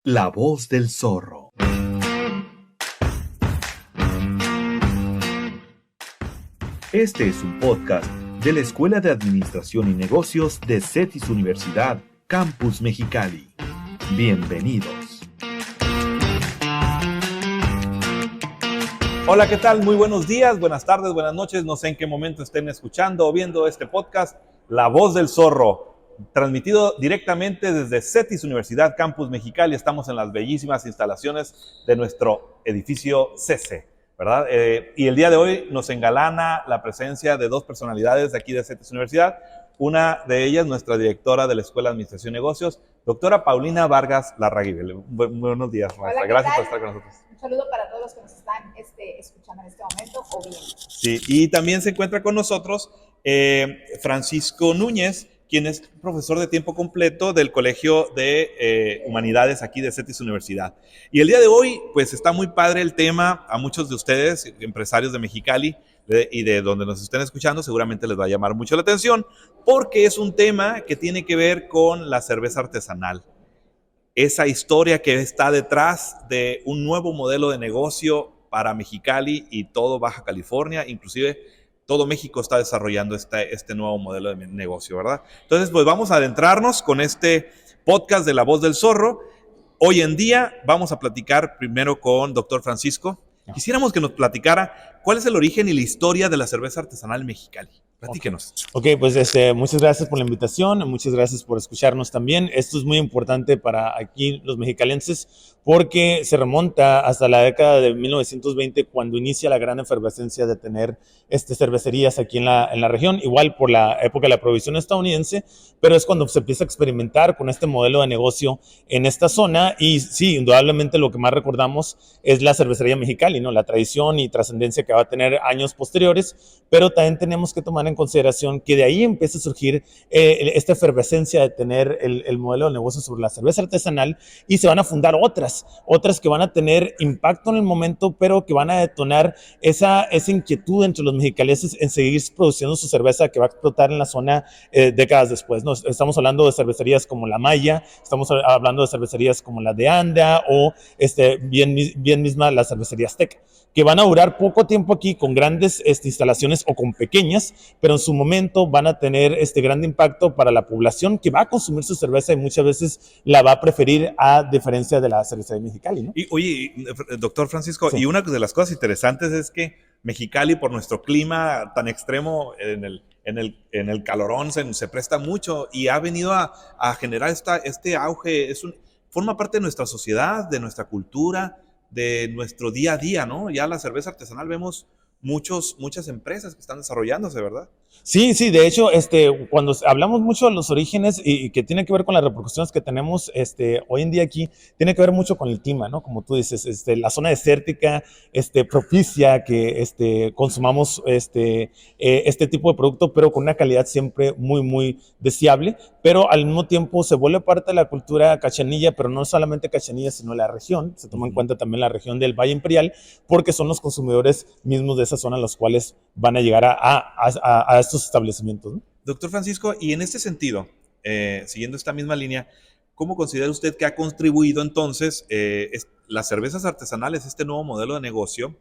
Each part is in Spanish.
La voz del zorro. Este es un podcast de la Escuela de Administración y Negocios de CETIS Universidad, Campus Mexicali. Bienvenidos. Hola, ¿qué tal? Muy buenos días, buenas tardes, buenas noches. No sé en qué momento estén escuchando o viendo este podcast, La Voz del Zorro, transmitido directamente desde CETIS Universidad Campus Mexicali. Estamos en las bellísimas instalaciones de nuestro edificio CC, ¿verdad? Y el día de hoy nos engalana la presencia de dos personalidades de aquí de CETIS Universidad. Una de ellas, nuestra directora de la Escuela de Administración y Negocios, doctora Paulina Vargas Larraguibel. Buenos días, maestra. Hola, Gracias por estar con nosotros. Un saludo para todos los que nos están escuchando en este momento o viendo. Sí, y también se encuentra con nosotros Francisco Núñez, quien es profesor de tiempo completo del Colegio de Humanidades aquí de CETIS Universidad. Y el día de hoy, pues está muy padre el tema. A muchos de ustedes, empresarios de Mexicali y de donde nos estén escuchando, seguramente les va a llamar mucho la atención, porque es un tema que tiene que ver con la cerveza artesanal. Esa historia que está detrás de un nuevo modelo de negocio para Mexicali y todo Baja California, inclusive todo México está desarrollando este nuevo modelo de negocio, ¿verdad? Entonces, pues vamos a adentrarnos con este podcast de La Voz del Zorro. Hoy en día vamos a platicar primero con doctor Francisco. Quisiéramos que nos platicara cuál es el origen y la historia de la cerveza artesanal Mexicali. Platíquenos. Ok, pues muchas gracias por la invitación, muchas gracias por escucharnos también. Esto es muy importante para aquí los mexicalenses porque se remonta hasta la década de 1920 cuando inicia la gran efervescencia de tener cervecerías aquí en la región, igual por la época de la prohibición estadounidense, pero es cuando se empieza a experimentar con este modelo de negocio en esta zona y sí, indudablemente lo que más recordamos es la cervecería Mexicali, ¿no? La tradición y trascendencia que va a tener años posteriores, pero también tenemos que tomar en consideración que de ahí empieza a surgir esta efervescencia de tener el modelo de negocio sobre la cerveza artesanal y se van a fundar otras que van a tener impacto en el momento, pero que van a detonar esa inquietud entre los mexicalenses en seguir produciendo su cerveza que va a explotar en la zona décadas después, ¿no? Estamos hablando de cervecerías como La Maya, estamos hablando de cervecerías como la de Anda o bien misma la cervecería Azteca, que van a durar poco tiempo aquí con grandes instalaciones o con pequeñas, pero en su momento van a tener gran impacto para la población que va a consumir su cerveza y muchas veces la va a preferir a diferencia de la cerveza de Mexicali, ¿no? Y oye, doctor Francisco, Sí. Y una de las cosas interesantes es que Mexicali, por nuestro clima tan extremo en el calorón, se presta mucho y ha venido a generar este auge. Forma parte de nuestra sociedad, de nuestra cultura, de nuestro día a día, ¿no? Ya la cerveza artesanal vemos muchas empresas que están desarrollándose, ¿verdad? Sí, de hecho, cuando hablamos mucho de los orígenes y que tiene que ver con las repercusiones que tenemos hoy en día aquí, tiene que ver mucho con el clima, ¿no? Como tú dices, la zona desértica propicia que consumamos este tipo de producto, pero con una calidad siempre muy, muy deseable, pero al mismo tiempo se vuelve parte de la cultura cachanilla, pero no solamente cachanilla, sino la región. Se toma en cuenta también la región del Valle Imperial, porque son los consumidores mismos de esa zona los cuales van a llegar a estos establecimientos, ¿no? Doctor Francisco, y en este sentido, siguiendo esta misma línea, ¿cómo considera usted que ha contribuido entonces las cervezas artesanales, este nuevo modelo de negocio,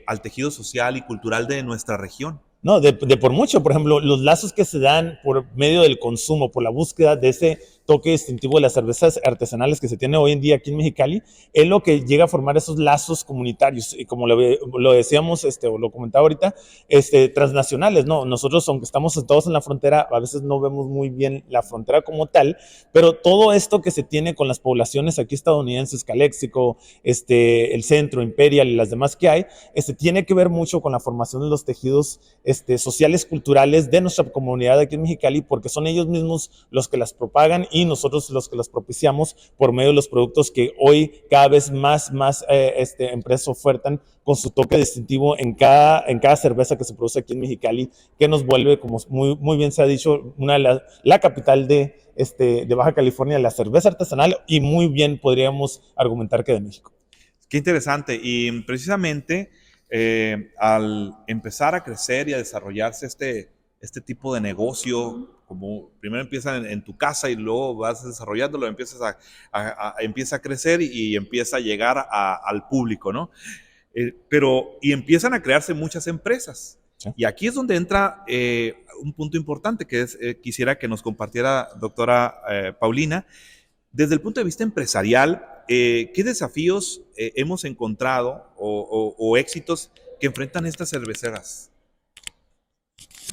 al tejido social y cultural de nuestra región? No, de por mucho. Por ejemplo, los lazos que se dan por medio del consumo, por la búsqueda de ese toque distintivo de las cervezas artesanales que se tiene hoy en día aquí en Mexicali, es lo que llega a formar esos lazos comunitarios. Y como lo decíamos, o lo comentaba ahorita, transnacionales, ¿no? Nosotros, aunque estamos todos en la frontera, a veces no vemos muy bien la frontera como tal, pero todo esto que se tiene con las poblaciones aquí estadounidenses, Caléxico, el Centro, Imperial y las demás que hay, tiene que ver mucho con la formación de los tejidos sociales, culturales de nuestra comunidad aquí en Mexicali, porque son ellos mismos los que las propagan y nosotros los que las propiciamos por medio de los productos que hoy cada vez más empresas ofertan con su toque distintivo en cada cerveza que se produce aquí en Mexicali, que nos vuelve, como muy, muy bien se ha dicho, la capital de Baja California, la cerveza artesanal, y muy bien podríamos argumentar que de México. Qué interesante. Y precisamente al empezar a crecer y a desarrollarse este tipo de negocio como primero empieza en tu casa y luego vas desarrollándolo, empieza a crecer y empieza a llegar al público, ¿no? Y empiezan a crearse muchas empresas. Sí. Y aquí es donde entra un punto importante que quisiera que nos compartiera doctora Paulina. Desde el punto de vista empresarial, ¿qué desafíos hemos encontrado o éxitos que enfrentan estas cerveceras?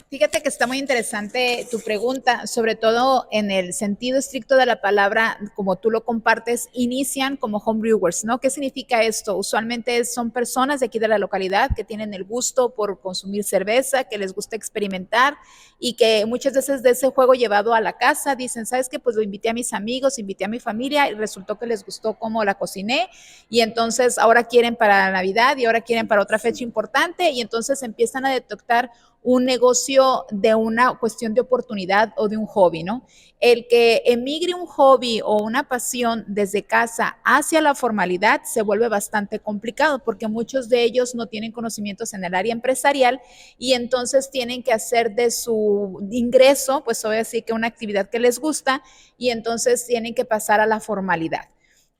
Fíjate que está muy interesante tu pregunta, sobre todo en el sentido estricto de la palabra, como tú lo compartes, inician como homebrewers, ¿no? ¿Qué significa esto? Usualmente son personas de aquí de la localidad que tienen el gusto por consumir cerveza, que les gusta experimentar y que muchas veces de ese juego llevado a la casa dicen, ¿sabes qué? Pues lo invité a mis amigos, invité a mi familia y resultó que les gustó cómo la cociné y entonces ahora quieren para Navidad y ahora quieren para otra fecha importante y entonces empiezan a detectar un negocio de una cuestión de oportunidad o de un hobby, ¿no? El que emigre un hobby o una pasión desde casa hacia la formalidad se vuelve bastante complicado porque muchos de ellos no tienen conocimientos en el área empresarial y entonces tienen que hacer de su ingreso, pues voy a decir que una actividad que les gusta y entonces tienen que pasar a la formalidad.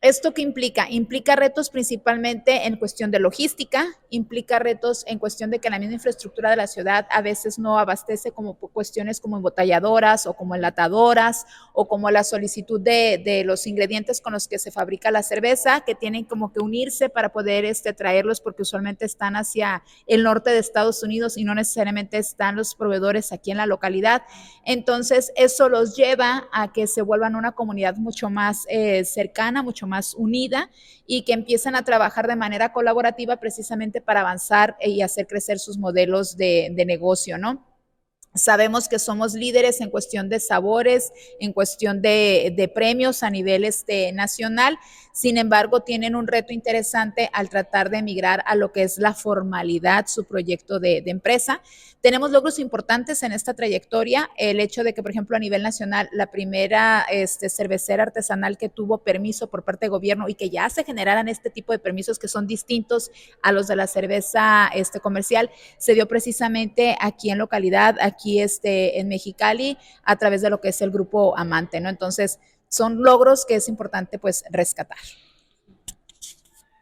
¿Esto qué implica? Implica retos principalmente en cuestión de logística, implica retos en cuestión de que la misma infraestructura de la ciudad a veces no abastece como cuestiones como embotelladoras o como enlatadoras o como la solicitud de los ingredientes con los que se fabrica la cerveza, que tienen como que unirse para poder traerlos porque usualmente están hacia el norte de Estados Unidos y no necesariamente están los proveedores aquí en la localidad. Entonces, eso los lleva a que se vuelvan una comunidad mucho más cercana, mucho más unida y que empiezan a trabajar de manera colaborativa precisamente para avanzar y hacer crecer sus modelos de negocio, ¿no? Sabemos que somos líderes en cuestión de sabores, en cuestión de premios a nivel nacional, sin embargo tienen un reto interesante al tratar de emigrar a lo que es la formalidad, su proyecto de empresa. Tenemos logros importantes en esta trayectoria, el hecho de que, por ejemplo, a nivel nacional, la primera cervecera artesanal que tuvo permiso por parte del gobierno y que ya se generaran este tipo de permisos que son distintos a los de la cerveza comercial, se dio precisamente aquí en localidad, aquí en Mexicali, a través de lo que es el grupo Amante, ¿no? Entonces, son logros que es importante, pues, rescatar.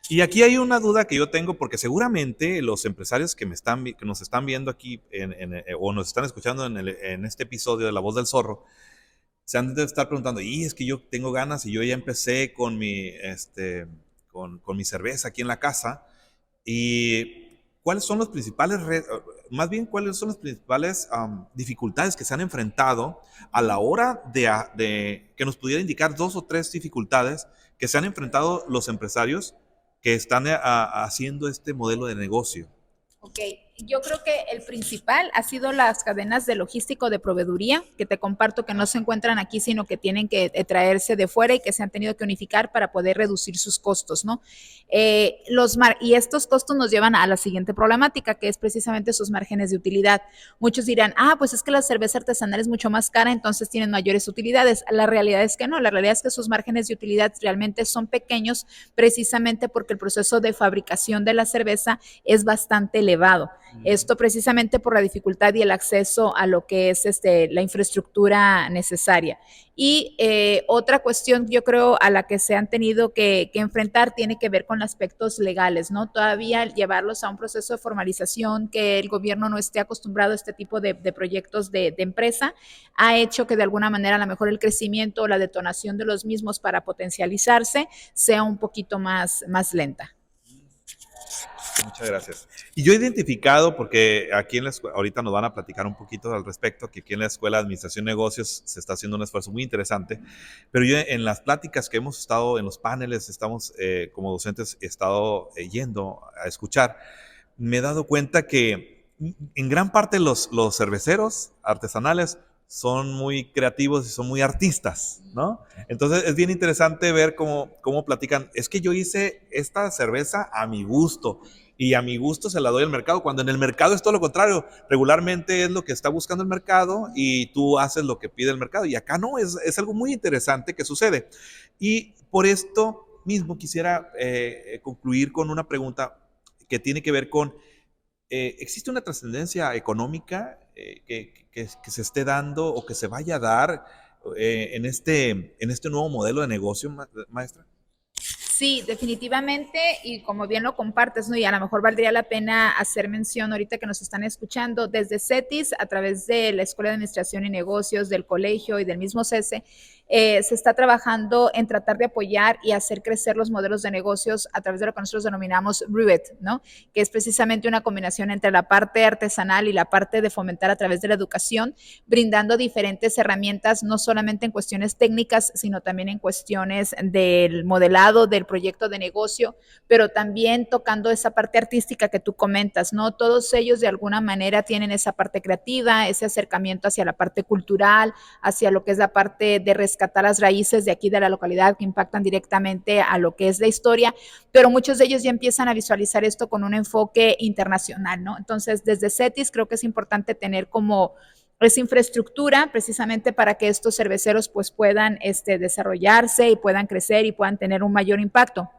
Y aquí hay una duda que yo tengo, porque seguramente los empresarios que nos están viendo aquí o nos están escuchando en este episodio de La Voz del Zorro, se han de estar preguntando, y es que yo tengo ganas y yo ya empecé con mi cerveza aquí en la casa, y ¿cuáles son los principales dificultades que se han enfrentado a la hora de que nos pudiera indicar 2 o 3 dificultades que se han enfrentado los empresarios que están haciendo este modelo de negocio? Ok, yo creo que el principal ha sido las cadenas de logístico de proveeduría, que te comparto que no se encuentran aquí, sino que tienen que traerse de fuera y que se han tenido que unificar para poder reducir sus costos, ¿no? Y estos costos nos llevan a la siguiente problemática, que es precisamente sus márgenes de utilidad. Muchos dirán, pues es que la cerveza artesanal es mucho más cara, entonces tienen mayores utilidades. La realidad es que no, la realidad es que sus márgenes de utilidad realmente son pequeños, precisamente porque el proceso de fabricación de la cerveza es bastante elevado. Esto precisamente por la dificultad y el acceso a lo que es la infraestructura necesaria. Y otra cuestión, yo creo, a la que se han tenido que enfrentar tiene que ver con aspectos legales, ¿no? Todavía llevarlos a un proceso de formalización, que el gobierno no esté acostumbrado a este tipo de proyectos de empresa, ha hecho que de alguna manera a lo mejor el crecimiento o la detonación de los mismos para potencializarse sea un poquito más lenta. Muchas gracias. Y yo he identificado, porque aquí en la escuela, ahorita nos van a platicar un poquito al respecto, que aquí en la Escuela de Administración y Negocios se está haciendo un esfuerzo muy interesante, pero yo en las pláticas que hemos estado, en los paneles, estamos como docentes, he estado yendo a escuchar, me he dado cuenta que en gran parte los cerveceros artesanales son muy creativos y son muy artistas, ¿no? Entonces es bien interesante ver cómo platican. Es que yo hice esta cerveza a mi gusto y a mi gusto se la doy al mercado, cuando en el mercado es todo lo contrario. Regularmente es lo que está buscando el mercado y tú haces lo que pide el mercado. Y acá no, es algo muy interesante que sucede. Y por esto mismo quisiera concluir con una pregunta que tiene que ver con, ¿existe una trascendencia económica que se esté dando o que se vaya a dar en este nuevo modelo de negocio, maestra? Sí, definitivamente, y como bien lo compartes, ¿no? Y a lo mejor valdría la pena hacer mención ahorita que nos están escuchando, desde CETIS, a través de la Escuela de Administración y Negocios, del colegio y del mismo CESE, se está trabajando en tratar de apoyar y hacer crecer los modelos de negocios a través de lo que nosotros denominamos RUET, ¿no? Que es precisamente una combinación entre la parte artesanal y la parte de fomentar a través de la educación, brindando diferentes herramientas, no solamente en cuestiones técnicas, sino también en cuestiones del modelado, del proyecto de negocio, pero también tocando esa parte artística que tú comentas, ¿no? Todos ellos de alguna manera tienen esa parte creativa, ese acercamiento hacia la parte cultural, hacia lo que es la parte de rescatar las raíces de aquí de la localidad que impactan directamente a lo que es la historia, pero muchos de ellos ya empiezan a visualizar esto con un enfoque internacional, ¿no? Entonces, desde CETIS creo que es importante tener como esa infraestructura precisamente para que estos cerveceros pues puedan desarrollarse y puedan crecer y puedan tener un mayor impacto.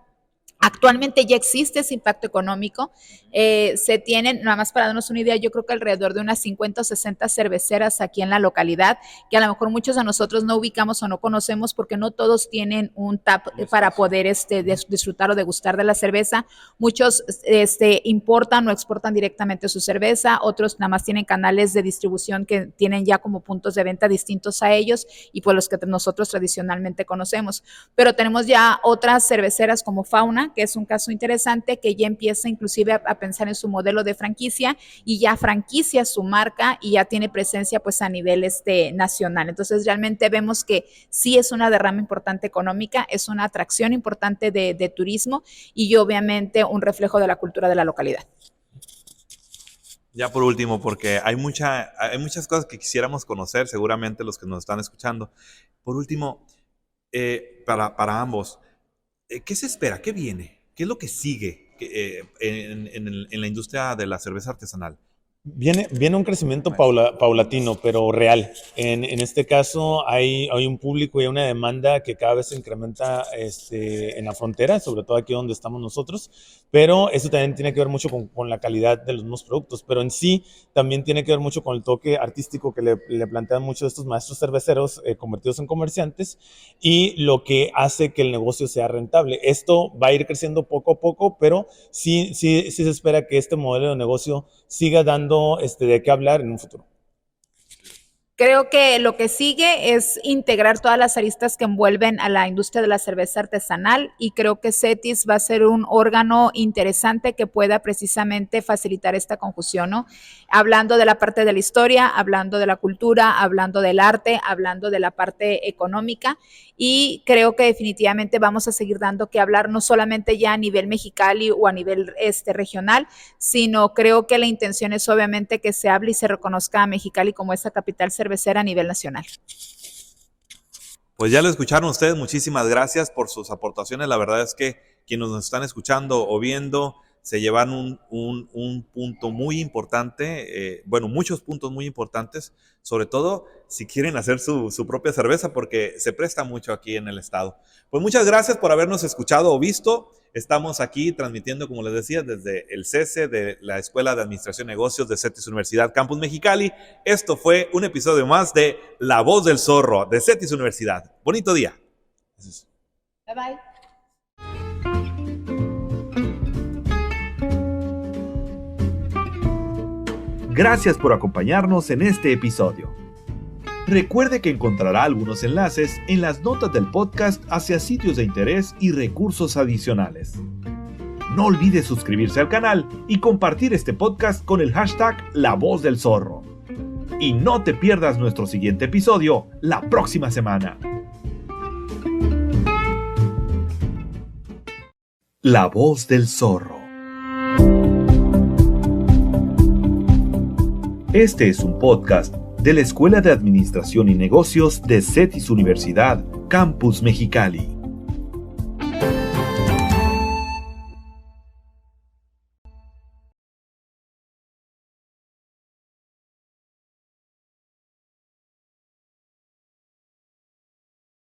Actualmente ya existe ese impacto económico, se tienen, nada más para darnos una idea, yo creo que alrededor de unas 50 o 60 cerveceras aquí en la localidad, que a lo mejor muchos de nosotros no ubicamos o no conocemos porque no todos tienen un tap para poder disfrutar o degustar de la cerveza. Muchos importan o exportan directamente su cerveza, otros nada más tienen canales de distribución que tienen ya como puntos de venta distintos a ellos y pues los que nosotros tradicionalmente conocemos. Pero tenemos ya otras cerveceras como Fauna, que es un caso interesante, que ya empieza inclusive a pensar en su modelo de franquicia y ya franquicia su marca y ya tiene presencia pues a nivel nacional. Entonces realmente vemos que sí es una derrama importante económica, es una atracción importante de turismo y obviamente un reflejo de la cultura de la localidad. Ya por último, porque hay muchas cosas que quisiéramos conocer, seguramente los que nos están escuchando. Por último, para ambos, ¿qué se espera? ¿Qué viene? ¿Qué es lo que sigue en la industria de la cerveza artesanal? Viene un crecimiento paulatino, pero real. En este caso hay un público y una demanda que cada vez se incrementa en la frontera, sobre todo aquí donde estamos nosotros, pero eso también tiene que ver mucho con la calidad de los mismos productos, pero en sí también tiene que ver mucho con el toque artístico que le plantean muchos de estos maestros cerveceros convertidos en comerciantes y lo que hace que el negocio sea rentable. Esto va a ir creciendo poco a poco, pero sí se espera que este modelo de negocio siga dando de qué hablar en un futuro. Creo que lo que sigue es integrar todas las aristas que envuelven a la industria de la cerveza artesanal y creo que CETIS va a ser un órgano interesante que pueda precisamente facilitar esta conjunción, ¿no? Hablando de la parte de la historia, hablando de la cultura, hablando del arte, hablando de la parte económica y creo que definitivamente vamos a seguir dando que hablar no solamente ya a nivel Mexicali o a nivel regional, sino creo que la intención es obviamente que se hable y se reconozca a Mexicali como esa capital cervecera a nivel nacional. Pues ya lo escucharon ustedes, muchísimas gracias por sus aportaciones. La verdad es que quienes nos están escuchando o viendo se llevan un punto muy importante, muchos puntos muy importantes, sobre todo si quieren hacer su propia cerveza, porque se presta mucho aquí en el estado. Pues muchas gracias por habernos escuchado o visto. Estamos aquí transmitiendo, como les decía, desde el CESE de la Escuela de Administración y Negocios de CETIS Universidad Campus Mexicali. Esto fue un episodio más de La Voz del Zorro de CETIS Universidad. Bonito día. Bye bye. Gracias por acompañarnos en este episodio. Recuerde que encontrará algunos enlaces en las notas del podcast hacia sitios de interés y recursos adicionales. No olvide suscribirse al canal y compartir este podcast con el hashtag La Voz del Zorro. Y no te pierdas nuestro siguiente episodio la próxima semana. La Voz del Zorro. Este es un podcast de la Escuela de Administración y Negocios de CETIS Universidad, Campus Mexicali.